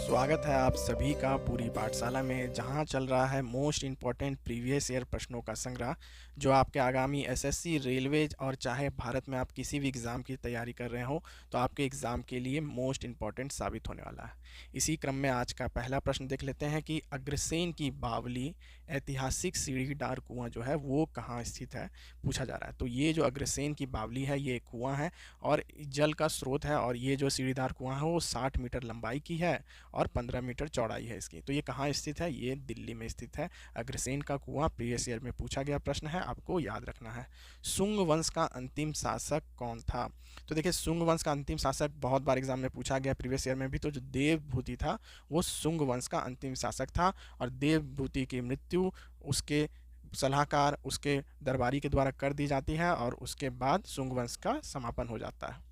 स्वागत है आप सभी का पूरी पाठशाला में, जहां चल रहा है मोस्ट इम्पॉर्टेंट प्रीवियस ईयर प्रश्नों का संग्रह, जो आपके आगामी एसएससी, रेलवेज और चाहे भारत में आप किसी भी एग्ज़ाम की तैयारी कर रहे हो तो आपके एग्ज़ाम के लिए मोस्ट इम्पॉर्टेंट साबित होने वाला है। इसी क्रम में आज का पहला प्रश्न देख लेते हैं कि अग्रसेन की बावली ऐतिहासिक सीढ़ीदार कुआं जो है वो कहाँ स्थित है, पूछा जा रहा है। तो ये जो अग्रसेन की बावली है ये कुआं है और जल का स्रोत है, और ये जो सीढ़ीदार कुआं है वो 60 मीटर लंबाई की है और 15 मीटर चौड़ाई है इसकी। तो ये कहाँ स्थित है? ये दिल्ली में स्थित है। अग्रसेन का कुआं प्रीवियस ईयर में पूछा गया प्रश्न है, आपको याद रखना है। सुंग वंश का अंतिम शासक कौन था? तो देखिए, सुंग वंश का अंतिम शासक बहुत बार एग्जाम में पूछा गया प्रीवियस ईयर में भी। तो जो देवभूति था वो सुंग वंश का अंतिम शासक था, और देवभूति की मृत्यु उसके सलाहकार, उसके दरबारी के द्वारा कर दी जाती है, और उसके बाद सुंग वंश का समापन हो जाता है।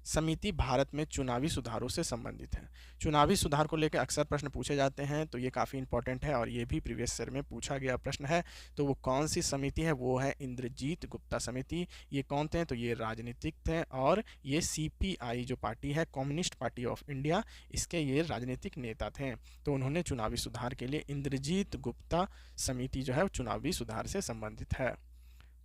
समिति भारत में चुनावी सुधारों से संबंधित है। चुनावी सुधार को लेकर अक्सर प्रश्न पूछे जाते हैं, तो ये काफ़ी इंपॉर्टेंट है और ये भी प्रीवियस ईयर में पूछा गया प्रश्न है। तो वो कौन सी समिति है? वो है इंद्रजीत गुप्ता समिति। ये कौन थे? तो ये राजनीतिक थे, और ये सीपीआई जो पार्टी है, कम्युनिस्ट पार्टी ऑफ इंडिया, इसके ये राजनीतिक नेता थे। तो उन्होंने चुनावी सुधार के लिए इंद्रजीत गुप्ता समिति जो है चुनावी सुधार से संबंधित है।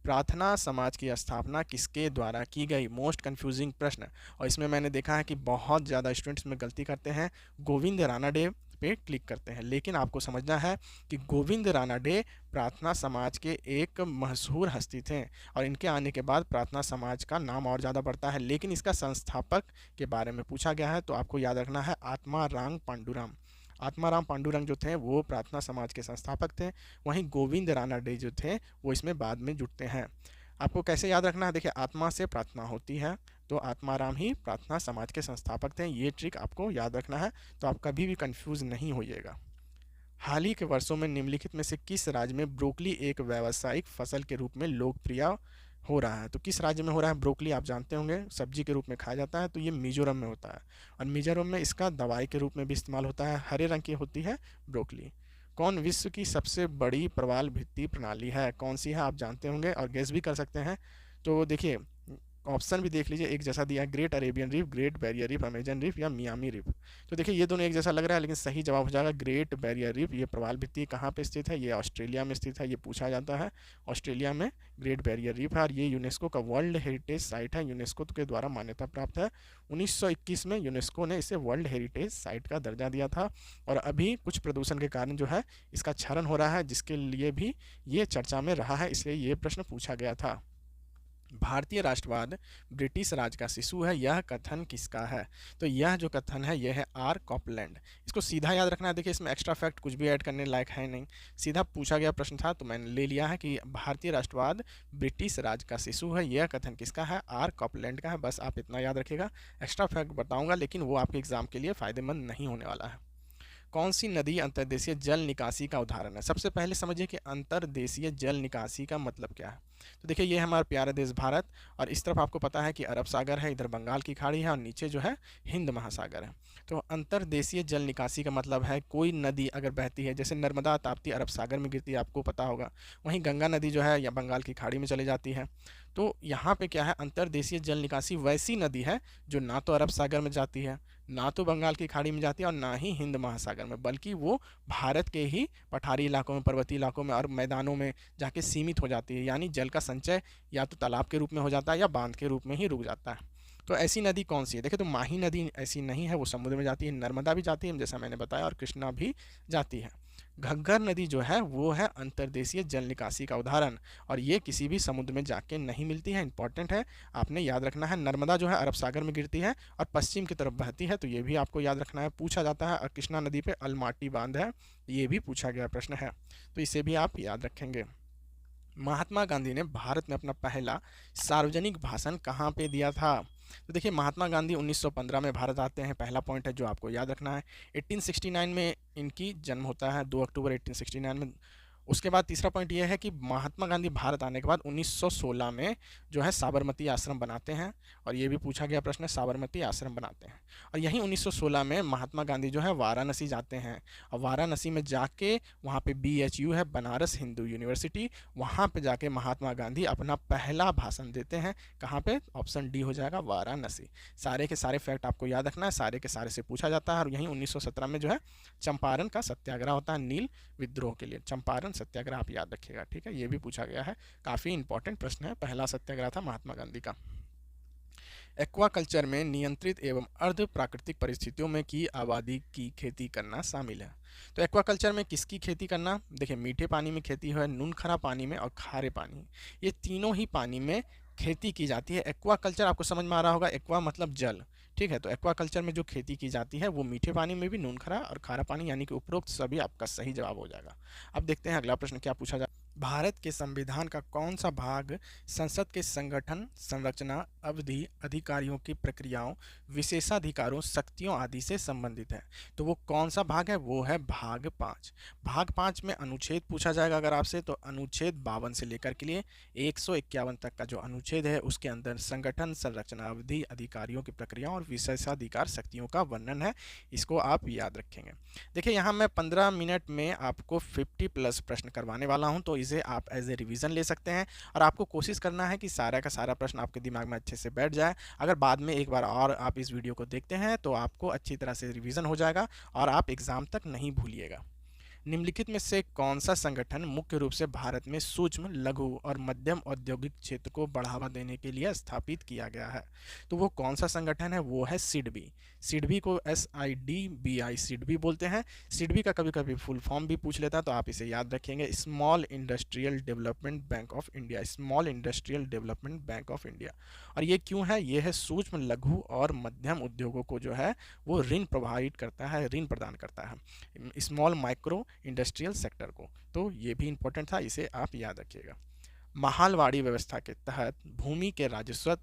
प्रार्थना समाज की स्थापना किसके द्वारा की गई? मोस्ट कंफ्यूजिंग प्रश्न, और इसमें मैंने देखा है कि बहुत ज़्यादा स्टूडेंट्स में गलती करते हैं, गोविंद रानाडे पे क्लिक करते हैं। लेकिन आपको समझना है कि गोविंद रानाडे प्रार्थना समाज के एक मशहूर हस्ती थे, और इनके आने के बाद प्रार्थना समाज का नाम और ज़्यादा बढ़ता है। लेकिन इसका संस्थापक के बारे में पूछा गया है, तो आपको याद रखना है आत्माराम पांडुरंग। आत्माराम पांडुरंग जो थे वो प्रार्थना समाज के संस्थापक थे। वहीं गोविंद रानाडे जो थे वो इसमें बाद में जुड़ते हैं। आपको कैसे याद रखना है? देखिए, आत्मा से प्रार्थना होती है, तो आत्माराम ही प्रार्थना समाज के संस्थापक थे। ये ट्रिक आपको याद रखना है, तो आप कभी भी कंफ्यूज नहीं होइएगा। हाल ही के वर्षों में निम्नलिखित में से किस राज्य में ब्रोकली एक व्यावसायिक फसल के रूप में लोकप्रिय हो रहा है? तो किस राज्य में हो रहा है? ब्रोकली आप जानते होंगे सब्जी के रूप में खाया जाता है, तो ये मिजोरम में होता है, और मिजोरम में इसका दवाई के रूप में भी इस्तेमाल होता है। हरे रंग की होती है ब्रोकली। कौन विश्व की सबसे बड़ी प्रवाल भित्ति प्रणाली है? कौन सी है? आप जानते होंगे और गेस भी कर सकते हैं। तो देखिए, ऑप्शन भी देख लीजिए, एक जैसा दिया है, great Arabian reef, great barrier reef, Amazon reef या मियामी रीफ। तो देखिए, ये दोनों एक जैसा लग रहा है, लेकिन सही जवाब हो जाएगा ग्रेट बैरियर रीफ। ये प्रवाल भित्ति कहाँ पे स्थित है? ये ऑस्ट्रेलिया में स्थित है। ये पूछा जाता है, ऑस्ट्रेलिया में ग्रेट बैरियर रीफ है, और ये यूनेस्को का वर्ल्ड हेरिटेज साइट है, यूनेस्को के द्वारा मान्यता प्राप्त है। 1921 में यूनेस्को ने इसे वर्ल्ड हेरिटेज साइट का दर्जा दिया था, और अभी कुछ प्रदूषण के कारण जो है इसका क्षरण हो रहा है, जिसके लिए भी ये चर्चा में रहा है, इसलिए ये प्रश्न पूछा गया था। भारतीय राष्ट्रवाद ब्रिटिश राज का शिशु है, यह कथन किसका है? तो यह जो कथन है यह है आर कॉपलैंड। इसको सीधा याद रखना है। देखिए, इसमें एक्स्ट्रा फैक्ट कुछ भी ऐड करने लायक है नहीं, सीधा पूछा गया प्रश्न था, तो मैंने ले लिया है कि भारतीय राष्ट्रवाद ब्रिटिश राज का शिशु है, यह कथन किसका है? आर कॉपलैंड का है। बस आप इतना याद रखिएगा। एक्स्ट्रा फैक्ट बताऊंगा, लेकिन वो आपके एग्जाम के लिए फ़ायदेमंद नहीं होने वाला है। कौन सी नदी अंतर्देशीय जल निकासी का उदाहरण है? सबसे पहले समझिए कि अंतर्देशीय जल निकासी का मतलब क्या है। तो देखिए, ये हमारा प्यारा देश भारत, और इस तरफ आपको पता है कि अरब सागर है, इधर बंगाल की खाड़ी है, और नीचे जो है हिंद महासागर है। तो अंतर्देशीय जल निकासी का मतलब है कोई नदी अगर बहती है, जैसे नर्मदा ताप्ती अरब सागर में गिरती है, आपको पता होगा, वहीं गंगा नदी जो है या बंगाल की खाड़ी में चली जाती है। तो यहाँ पे क्या है, अंतर्देशीय जल निकासी वैसी नदी है जो ना तो अरब सागर में जाती है, ना तो बंगाल की खाड़ी में जाती है, और ना ही हिंद महासागर में, बल्कि वो भारत के ही पठारी इलाकों में, पर्वतीय इलाकों में और मैदानों में जाके सीमित हो जाती है। यानी जल का संचय या तो तालाब के रूप में हो जाता है या बांध के रूप में ही रुक जाता है। तो ऐसी नदी कौन सी है? देखिए, तो माही नदी ऐसी नहीं है, वो समुद्र में जाती है। नर्मदा भी जाती है जैसा मैंने बताया, और कृष्णा भी जाती है। घग्गर नदी जो है वो है अंतर्देशीय जल निकासी का उदाहरण, और ये किसी भी समुद्र में जाके नहीं मिलती है। इंपॉर्टेंट है, आपने याद रखना है। नर्मदा जो है अरब सागर में गिरती है और पश्चिम की तरफ बहती है, तो ये भी आपको याद रखना है। पूछा जाता है, और कृष्णा नदी पे अलमाटी बांध है, ये भी पूछा गया प्रश्न है, तो इसे भी आप याद रखेंगे। महात्मा गांधी ने भारत में अपना पहला सार्वजनिक भाषण कहाँ पे दिया था? तो देखिए, महात्मा गांधी 1915 में भारत आते हैं, पहला पॉइंट है जो आपको याद रखना है। 1869 में इनकी जन्म होता है, 2 अक्टूबर 1869 में। उसके बाद तीसरा पॉइंट ये है कि महात्मा गांधी भारत आने के बाद 1916 में जो है साबरमती आश्रम बनाते हैं, और ये भी पूछा गया प्रश्न है, साबरमती आश्रम बनाते हैं। और यहीं 1916 में महात्मा गांधी जो है वाराणसी जाते हैं, और वाराणसी में जाके वहाँ पे BHU है, बनारस हिंदू यूनिवर्सिटी, वहाँ पे जाके महात्मा गांधी अपना पहला भाषण देते हैं। कहाँ पे? ऑप्शन डी हो जाएगा, वाराणसी। सारे के सारे फैक्ट आपको याद रखना है, सारे के सारे से पूछा जाता है। और यहीं 1917 में जो है चंपारण का सत्याग्रह होता है नील विद्रोह के लिए, चंपारण सत्याग्रह आप याद रखिएगा, ठीक है, ये भी पूछा गया है, काफ़ी इंपॉर्टेंट प्रश्न है। पहला सत्याग्रह था महात्मा गांधी का। एक्वाकल्चर में नियंत्रित एवं अर्ध प्राकृतिक परिस्थितियों में की आबादी की खेती करना शामिल है। तो एक्वाकल्चर में किसकी खेती करना? देखिए, मीठे पानी में खेती है, नून खरा पानी में और खारे पानी, ये तीनों ही पानी में खेती की जाती है। एक्वाकल्चर आपको समझ में आ रहा होगा, एक्वा मतलब जल, ठीक है। तो एक्वाकल्चर में जो खेती की जाती है वो मीठे पानी में भी, नून खरा और खारा पानी, यानी कि उपरोक्त सभी आपका सही जवाब हो जाएगा। अब देखते हैं अगला प्रश्न क्या पूछा जाए। भारत के संविधान का कौन सा भाग संसद के संगठन, संरचना, अवधि, अधिकारियों की प्रक्रियाओं, विशेषाधिकारों, शक्तियों आदि से संबंधित है? तो वो कौन सा भाग है? वो है भाग 5। भाग 5 में अनुच्छेद पूछा जाएगा अगर आपसे, तो अनुच्छेद 52 से लेकर के लिए 151 तक का जो अनुच्छेद है उसके अंदर संगठन, संरचना, अवधि, अधिकारियों की प्रक्रियाओं और विशेषाधिकार शक्तियों का वर्णन है। इसको आप याद रखेंगे। देखिए, यहाँ मैं 15 मिनट में आपको 50+ प्रश्न करवाने वाला हूँ, तो इसे आप एज ए रिवीजन ले सकते हैं। और आपको कोशिश करना है कि सारा का सारा प्रश्न आपके दिमाग में अच्छे से बैठ जाए। अगर बाद में एक बार और आप इस वीडियो को देखते हैं तो आपको अच्छी तरह से रिवीजन हो जाएगा और आप एग्ज़ाम तक नहीं भूलिएगा। निम्नलिखित में से कौन सा संगठन मुख्य रूप से भारत में सूक्ष्म, लघु और मध्यम औद्योगिक क्षेत्र को बढ़ावा देने के लिए स्थापित किया गया है? तो वो कौन सा संगठन है? वो है सिडबी। सिडबी को SIDBI सिडबी बोलते हैं। सिडबी का कभी कभी फुल फॉर्म भी पूछ लेता है, तो आप इसे याद रखेंगे, small industrial development bank of India, small industrial development bank of India. और ये क्यों है? ये है सूक्ष्म, लघु और मध्यम उद्योगों को जो है वो ऋण प्रोवाइड करता है, ऋण प्रदान करता है, स्मॉल माइक्रो इंडस्ट्रियल सेक्टर को। तो ये भी इंपॉर्टेंट था, इसे आप याद रखिएगा। महालवाड़ी व्यवस्था के तहत भूमि के राजस्व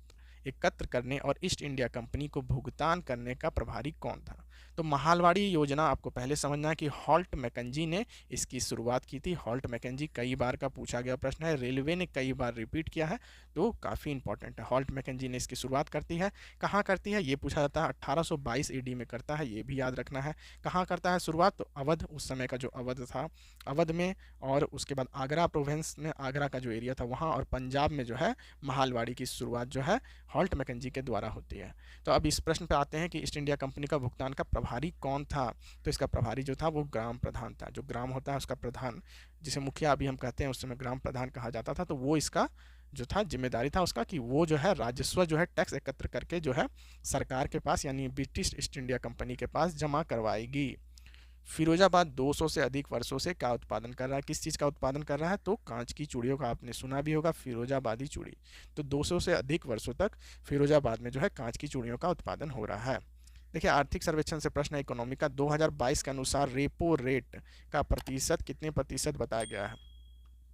एकत्र करने और ईस्ट इंडिया कंपनी को भुगतान करने का प्रभारी कौन था? तो महालवाड़ी योजना आपको पहले समझना है कि हॉल्ट मैकेंजी ने इसकी शुरुआत की थी। हॉल्ट मैकेंजी कई बार का पूछा गया प्रश्न है, रेलवे ने कई बार रिपीट किया है, तो काफ़ी इंपॉर्टेंट है। हॉल्ट मैकेंजी ने इसकी शुरुआत करती है। कहाँ करती है ये पूछा जाता है, 1822 AD में करता है, ये भी याद रखना है। कहाँ करता है शुरुआत? तो अवध, उस समय का जो अवध था, अवध में, और उसके बाद आगरा प्रोविंस में, आगरा का जो एरिया था वहाँ, और पंजाब में जो है महालवाड़ी की शुरुआत जो है हॉल्ट मैकेंजी के द्वारा होती है। तो अब इस प्रश्न पे आते हैं कि ईस्ट इंडिया कंपनी का भुगतान का प्रभारी कौन था? तो इसका प्रभारी जो था वो ग्राम प्रधान था। जो ग्राम होता है उसका प्रधान, जिसे मुखिया अभी हम कहते हैं, उस समय ग्राम प्रधान कहा जाता था। तो वो इसका जो था जिम्मेदारी था उसका, कि वो जो है राजस्व जो है टैक्स एकत्र करके जो है सरकार के पास, यानी ब्रिटिश ईस्ट इंडिया कंपनी के पास जमा करवाएगी। फिरोजाबाद 200 से अधिक वर्षों से क्या उत्पादन कर रहा है? किस चीज़ का उत्पादन कर रहा है? तो कांच की चूड़ियों का, आपने सुना भी होगा फिरोजाबादी चूड़ी। तो 200 से अधिक वर्षों तक फिरोजाबाद में जो है कांच की चूड़ियों का उत्पादन हो रहा है। देखिए, आर्थिक सर्वेक्षण से प्रश्न है इकोनॉमी का, 2022 के अनुसार रेपो रेट का प्रतिशत कितने प्रतिशत बताया गया है?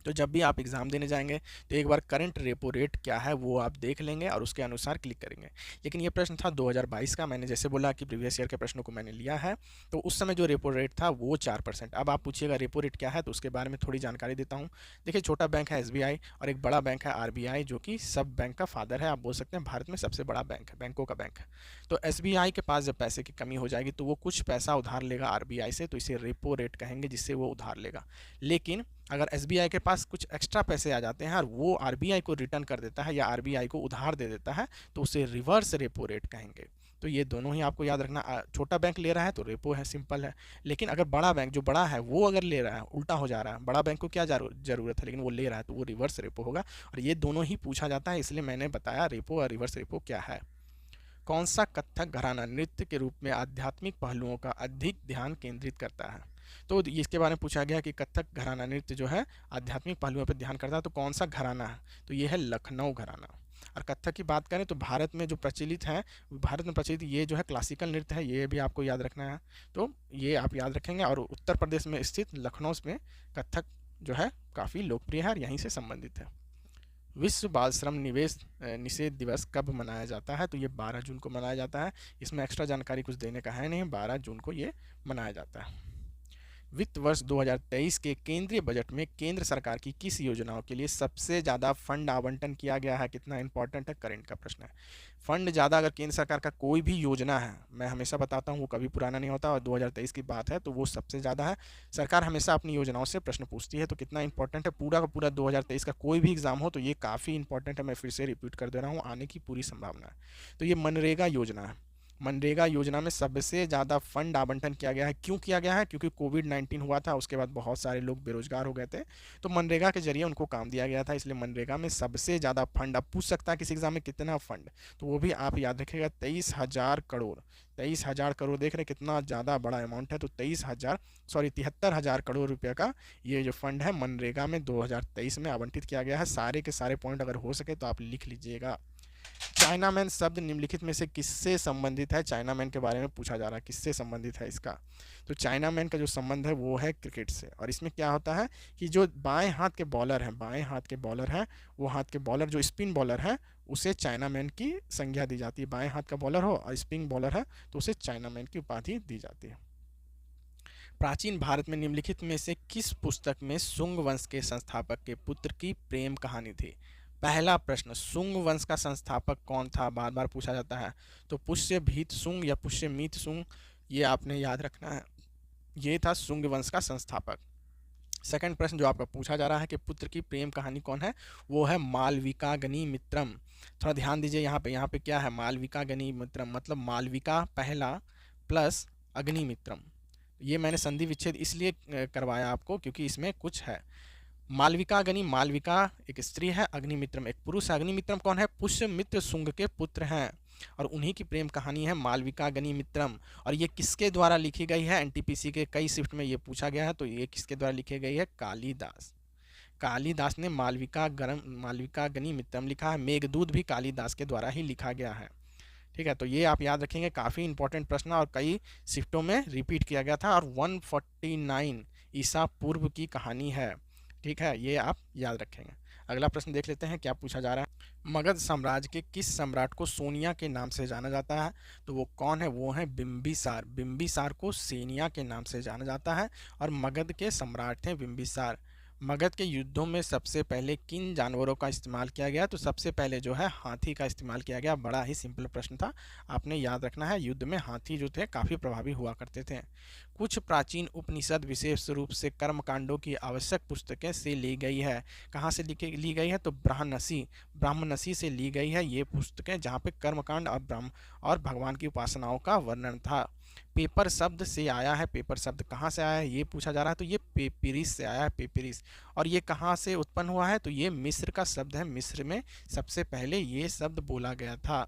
तो जब भी आप एग्ज़ाम देने जाएंगे तो एक बार करंट रेपो रेट क्या है वो आप देख लेंगे और उसके अनुसार क्लिक करेंगे। लेकिन ये प्रश्न था 2022 का, मैंने जैसे बोला कि प्रीवियस ईयर के प्रश्नों को मैंने लिया है, तो उस समय जो रेपो रेट था वो 4%। अब आप पूछिएगा रेपो रेट क्या है, तो उसके बारे में थोड़ी जानकारी देता हूँ। देखिए, छोटा बैंक है SBI और एक बड़ा बैंक है RBI, जो कि सब बैंक का फादर है, आप बोल सकते हैं भारत में सबसे बड़ा बैंक है, बैंकों का बैंक है। तो SBI के पास जब पैसे की कमी हो जाएगी तो वो कुछ पैसा उधार लेगा RBI से, तो इसे रेपो रेट कहेंगे, जिससे वो उधार लेगा। लेकिन अगर SBI के पास कुछ एक्स्ट्रा पैसे आ जाते हैं और वो RBI को रिटर्न कर देता है या RBI को उधार दे देता है, तो उसे रिवर्स रेपो रेट कहेंगे। तो ये दोनों ही आपको याद रखना। छोटा बैंक ले रहा है तो रेपो है, सिंपल है। लेकिन अगर बड़ा बैंक, जो बड़ा है, वो अगर ले रहा है, उल्टा हो जा रहा है, बड़ा बैंक को क्या ज़रूरत है, लेकिन वो ले रहा है, तो वो रिवर्स रेपो होगा। और ये दोनों ही पूछा जाता है, इसलिए मैंने बताया रेपो और रिवर्स रेपो क्या है। कौन सा कथक घराना नृत्य के रूप में आध्यात्मिक पहलुओं का अधिक ध्यान केंद्रित करता है? तो इसके बारे में पूछा गया कि कथक घराना नृत्य जो है आध्यात्मिक पहलुओं पर ध्यान करता है, तो कौन सा घराना है? तो ये है लखनऊ घराना। और कथक की बात करें तो भारत में जो प्रचलित है, भारत में प्रचलित ये जो है क्लासिकल नृत्य है, ये भी आपको याद रखना है। तो ये आप याद रखेंगे। और उत्तर प्रदेश में स्थित लखनऊ में कथक जो है काफ़ी लोकप्रिय है और यहीं से संबंधित है। विश्व बाल श्रम निषेध दिवस कब मनाया जाता है? तो ये 12 जून को मनाया जाता है। इसमें एक्स्ट्रा जानकारी कुछ देने का है नहीं, 12 जून को ये मनाया जाता है। वित्त वर्ष 2023 के केंद्रीय बजट में केंद्र सरकार की किस योजनाओं के लिए सबसे ज़्यादा फंड आवंटन किया गया है? कितना इंपॉर्टेंट है, करंट का प्रश्न है। फंड ज़्यादा अगर केंद्र सरकार का कोई भी योजना है, मैं हमेशा बताता हूँ वो कभी पुराना नहीं होता, और 2023 की बात है तो वो सबसे ज़्यादा है। सरकार हमेशा अपनी योजनाओं से प्रश्न पूछती है, तो कितना इंपॉर्टेंट है, पूरा का पूरा 2023 का कोई भी एग्जाम हो तो ये काफ़ी इंपॉर्टेंट है। मैं फिर से रिपीट कर दे रहा हूँ, आने की पूरी संभावना है। तो ये मनरेगा योजना है। मनरेगा योजना में सबसे ज़्यादा फंड आवंटन किया गया है। क्यों किया गया है? क्योंकि कोविड-19 हुआ था, उसके बाद बहुत सारे लोग बेरोजगार हो गए थे, तो मनरेगा के जरिए उनको काम दिया गया था, इसलिए मनरेगा में सबसे ज़्यादा फंड। अब पूछ सकता है किसी एग्जाम में कितना फंड, तो वो भी आप याद रखिएगा, 23,000 करोड़। 23,000 करोड़, देख रहे कितना ज़्यादा बड़ा अमाउंट है। तो 73,000 करोड़ रुपये का ये जो फंड है मनरेगा में 2023 में आवंटित किया गया है। सारे के सारे पॉइंट अगर हो सके तो आप लिख लीजिएगा। चाइना मैन शब्द निम्नलिखित में से किससे संबंधित है? चाइना मैन के बारे में पूछा जा रहा है, किससे संबंधित है इसका। तो चाइना मैन का जो संबंध है वो है क्रिकेट से। और इसमें क्या होता है कि जो बाएं हाथ के बॉलर हैं, बाएं हाथ के बॉलर हैं, वो हाथ के बॉलर जो स्पिन बॉलर है उसे चाइना मैन की संज्ञा दी जाती है। बाएं हाथ का बॉलर हो और स्पिन बॉलर है तो उसे चाइना मैन की उपाधि दी जाती है। प्राचीन भारत में निम्नलिखित में से किस पुस्तक में शुंग वंश के संस्थापक के पुत्र की प्रेम कहानी थी? पहला प्रश्न, शुंग वंश का संस्थापक कौन था? बार बार पूछा जाता है। तो पुष्यभीत शुंग या पुष्यमित शुंग, ये आपने याद रखना है। ये था शुंग वंश का संस्थापक। सेकंड प्रश्न जो आपका पूछा जा रहा है कि पुत्र की प्रेम कहानी कौन है, वो है मालविका गनिमित्रम। थोड़ा ध्यान दीजिए यहाँ पे क्या है, मालविका गनिमित्रम मतलब मालविका पहला प्लस अग्निमित्रम। ये मैंने संधि विच्छेद इसलिए करवाया आपको क्योंकि इसमें कुछ है। मालविका गनी, मालविका एक स्त्री है, अग्निमित्रम एक पुरुष है। अग्निमित्रम कौन है? पुष्यमित्र शुंग के पुत्र हैं, और उन्हीं की प्रेम कहानी है मालविका गनिमित्रम। और ये किसके द्वारा लिखी गई है? एनटीपीसी के कई शिफ्ट में ये पूछा गया है, तो ये किसके द्वारा लिखी गई है? कालिदास। कालिदास ने मालविका गनिमित्रम लिखा है। मेघदूत भी कालिदास के द्वारा ही लिखा गया है। ठीक है, तो ये आप याद रखेंगे, काफ़ी इंपॉर्टेंट प्रश्न और कई शिफ्टों में रिपीट किया गया था, और 149 ईसा पूर्व की कहानी है। ठीक है, ये आप याद रखेंगे। अगला प्रश्न देख लेते हैं क्या पूछा जा रहा है। मगध साम्राज्य के किस सम्राट को सोनिया के नाम से जाना जाता है? तो वो कौन है? वो है बिंबिसार। बिंबिसार को सेनिया के नाम से जाना जाता है, और मगध के सम्राट थे बिंबिसार। मगध के युद्धों में सबसे पहले किन जानवरों का इस्तेमाल किया गया? तो सबसे पहले जो है हाथी का इस्तेमाल किया गया। बड़ा ही सिंपल प्रश्न था, आपने याद रखना है। युद्ध में हाथी जो थे काफ़ी प्रभावी हुआ करते थे। कुछ प्राचीन उपनिषद विशेष रूप से कर्मकांडों की आवश्यक पुस्तकें से ली गई है। कहाँ से ली गई है? तो ब्राह्मणसी से ली गई है ये पुस्तकें, जहाँ पे कर्मकांड और भगवान की उपासनाओं का वर्णन था। पेपर शब्द से आया है। पेपर शब्द कहाँ से आया है ये पूछा जा रहा है, तो ये पेपिरिस से आया है, पेपिरिस। और ये कहाँ से उत्पन्न हुआ है? तो ये मिस्र का शब्द है। मिस्र में सबसे पहले ये शब्द बोला गया था।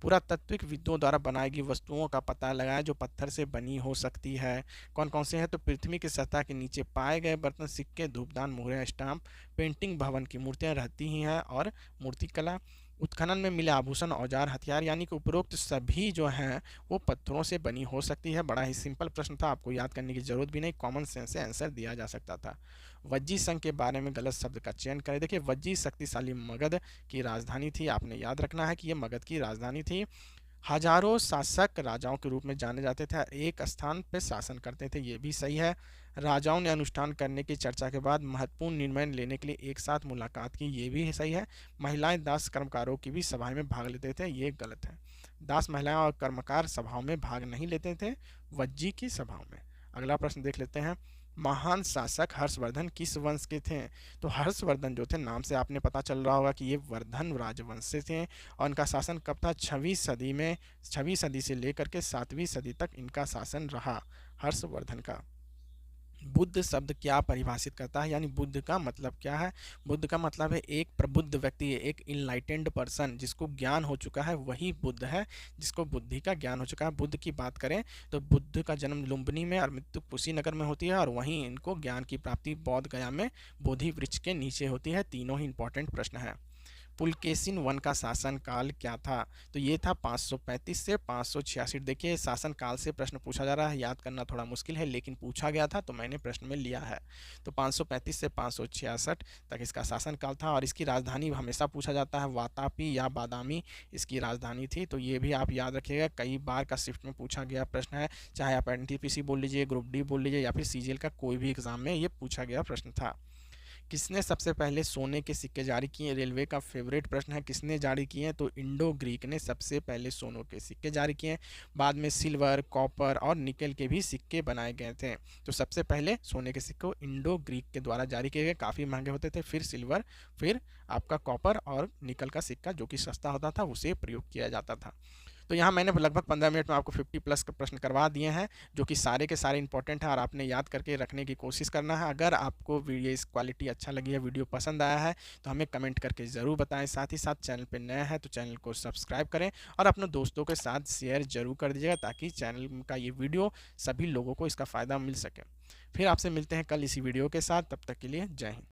पुरातात्विक विदों द्वारा बनाई गई वस्तुओं का पता लगाया जो पत्थर से बनी हो सकती है। कौन कौन से हैं? तो पृथ्वी की सतह के नीचे पाए गए बर्तन, सिक्के, धूपदान, मोहरें, स्टाम्प, पेंटिंग, भवन की मूर्तियां रहती ही हैं, और मूर्तिकला। उत्खनन में मिले आभूषण, औजार, हथियार, यानी कि उपरोक्त सभी जो हैं वो पत्थरों से बनी हो सकती है। बड़ा ही सिंपल प्रश्न था, आपको याद करने की जरूरत भी नहीं, कॉमन सेंस से आंसर दिया जा सकता था। वज्जी संघ के बारे में गलत शब्द का चयन करें। देखिए, वज्जी शक्तिशाली मगध की राजधानी थी। आपने याद रखना है कि ये मगध की राजधानी थी। हजारों शासक राजाओं के रूप में जाने जाते थे, एक स्थान पर शासन करते थे, ये भी सही है। राजाओं ने अनुष्ठान करने की चर्चा के बाद महत्वपूर्ण निर्णय लेने के लिए एक साथ मुलाकात की, ये भी सही है। महिलाएं दास कर्मकारों की भी सभाएं में भाग लेते थे, ये गलत है। दास महिलाएं और कर्मकार सभाओं में भाग नहीं लेते थे, वज्जी की सभाओं में। अगला प्रश्न देख लेते हैं। महान शासक हर्षवर्धन किस वंश के थे? तो हर्षवर्धन जो थे, नाम से आपने पता चल रहा होगा कि ये वर्धन राजवंश से थे, और इनका शासन कब था? 6वीं सदी में। 6वीं सदी से लेकर के 7वीं सदी तक इनका शासन रहा, हर्षवर्धन का। बुद्ध शब्द क्या परिभाषित करता है, यानी बुद्ध का मतलब क्या है? बुद्ध का मतलब है एक प्रबुद्ध व्यक्ति, एक इनलाइटेंड पर्सन, जिसको ज्ञान हो चुका है, वही बुद्ध है, जिसको बुद्धि का ज्ञान हो चुका है। बुद्ध की बात करें तो बुद्ध का जन्म लुम्बिनी में और मृत्यु कुशीनगर में होती है, और वहीं इनको ज्ञान की प्राप्ति बोध गया में बोधि वृक्ष के नीचे होती है। तीनों ही इंपॉर्टेंट प्रश्न है। पुलकेशिन वन का शासनकाल क्या था? तो ये था 535 से 566। देखिए शासनकाल से प्रश्न पूछा जा रहा है, याद करना थोड़ा मुश्किल है लेकिन पूछा गया था तो मैंने प्रश्न में लिया है। तो 535 से 566 तक इसका शासनकाल था और इसकी राजधानी हमेशा पूछा जाता है वातापी या बादामी इसकी राजधानी थी। तो ये भी आप याद रखिएगा, कई बार का शिफ्ट में पूछा गया प्रश्न है, चाहे आप एनटीपीसी बोल लीजिए, ग्रुप डी बोल लीजिए या फिर सीजीएल का कोई भी एग्जाम में ये पूछा गया प्रश्न था। किसने सबसे पहले सोने के सिक्के जारी किए? रेलवे का फेवरेट प्रश्न है, किसने जारी किए हैं? तो इंडो ग्रीक ने सबसे पहले सोनों के सिक्के जारी किए। बाद में सिल्वर, कॉपर और निकल के भी सिक्के बनाए गए थे। तो सबसे पहले सोने के सिक्के इंडो ग्रीक के द्वारा जारी किए गए, काफ़ी महंगे होते थे। फिर सिल्वर, फिर आपका कॉपर और निकल का सिक्का जो कि सस्ता होता था उसे प्रयोग किया जाता था। तो यहाँ मैंने लगभग 15 मिनट में आपको 50+ के प्रश्न करवा दिए हैं जो कि सारे के सारे इंपॉर्टेंट हैं और आपने याद करके रखने की कोशिश करना है। अगर आपको वीडियो इस क्वालिटी अच्छा लगी है, वीडियो पसंद आया है तो हमें कमेंट करके ज़रूर बताएं। साथ ही साथ चैनल पर नया है तो चैनल को सब्सक्राइब करें और अपने दोस्तों के साथ शेयर जरूर कर दीजिएगा ताकि चैनल का ये वीडियो सभी लोगों को इसका फ़ायदा मिल सके। फिर आपसे मिलते हैं कल इसी वीडियो के साथ, तब तक के लिए जय हिंद।